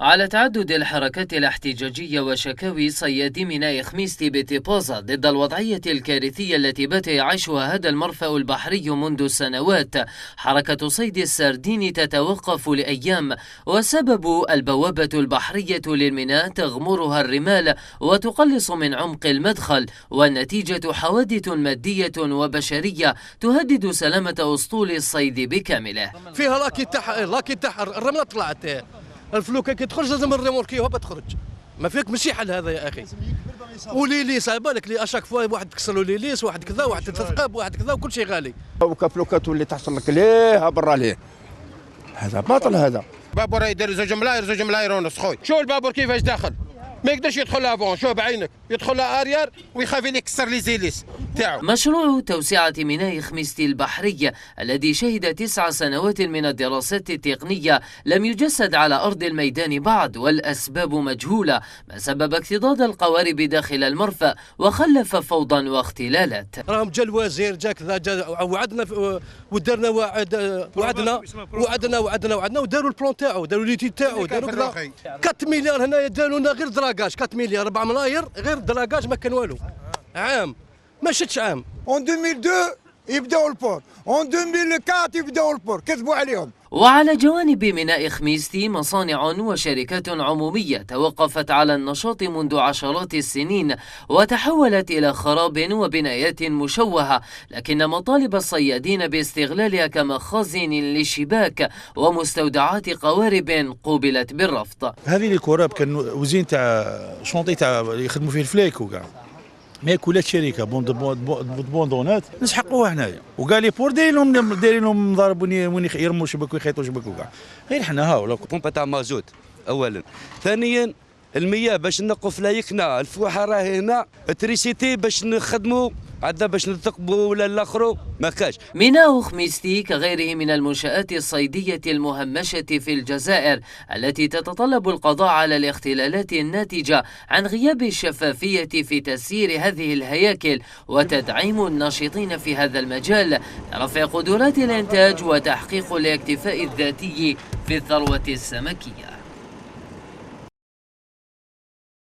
على تعدد الحركات الاحتجاجية وشكاوي صيادي ميناء خميستي بتيبوزا ضد الوضعية الكارثية التي بات يعيشها هذا المرفأ البحري منذ سنوات، حركة صيد السردين تتوقف لأيام، وسبب البوابة البحرية للميناء تغمرها الرمال وتقلص من عمق المدخل، والنتيجة حوادث مادية وبشرية تهدد سلامة أسطول الصيد بكامله. فيها لاكي تاع الرملة طلعت، الفلوكه كي تخرج لازم الريموركي تخرج، ما فيك ماشي حل هذا يا اخي. وليليس على بالك لي اشاك فوا واحد تكسر له ليليس، واحد كذا، واحد تثقب، واحد كذا، وكل شيء غالي. وكفلوكه تولي تحصل لك ليه برا ليه، هذا باطل. هذا بابور يدير زوج ملاير ونص خويا. شو البابور كيفاش داخل؟ ما يقدرش يدخل لافون، شوف بعينك يدخل لاريار ويخاف يكسر لي زيليس تاعو. مشروع توسعة ميناء خميستي البحري الذي شهد 9 سنوات من الدراسات التقنية لم يجسد على أرض الميدان بعد، والأسباب مجهولة، ما سبب اكتظاظ القوارب داخل المرفأ وخلف فوضى واختلالات. راهم جا الوزير جا كذا، جا وعدنا ودرنا وعدنا وداروا البلان تاعو، داروا ليتي تاعو، داروا كذا 4 مليار هنايا داروا لنا غير دراجاج، 4 مليار 4 ملاير غير دراجاج، ما كان والو. عام ما شتش عام. اون 2002 يبداو البور، اون 2004 يبداو البور، كذبوا عليهم. وعلى جوانب ميناء خميستي مصانع وشركات عمومية توقفت على النشاط منذ عشرات السنين وتحولت إلى خراب وبنايات مشوهة، لكن مطالب الصيادين باستغلالها كمخازن للشباك ومستودعات قوارب قوبلت بالرفض. هذه الكراب كان وزين تاع شونطي تاع يخدموا فيه الفلايك وكاع، ما كلها شركه بوندونات نسحقوها حنايا، وقال لي بور دايرين لهم مضارب وين يرموا شبك ويخيطوا شبك وكاع، غير حنا هاو بومبا تاع مازوت اولا. ثانيا المياه باش نقوا فلايكنا، الفوحه راهي هنا، التريسيتي باش نخدموا عندنا باش نثقبوا ولا الاخرو ما كاش. ميناء خميستي كغيره من المنشآت الصيدية المهمشة في الجزائر التي تتطلب القضاء على الاختلالات الناتجة عن غياب الشفافية في تسيير هذه الهياكل وتدعيم الناشطين في هذا المجال لرفع قدرات الإنتاج وتحقيق الاكتفاء الذاتي في الثروة السمكية.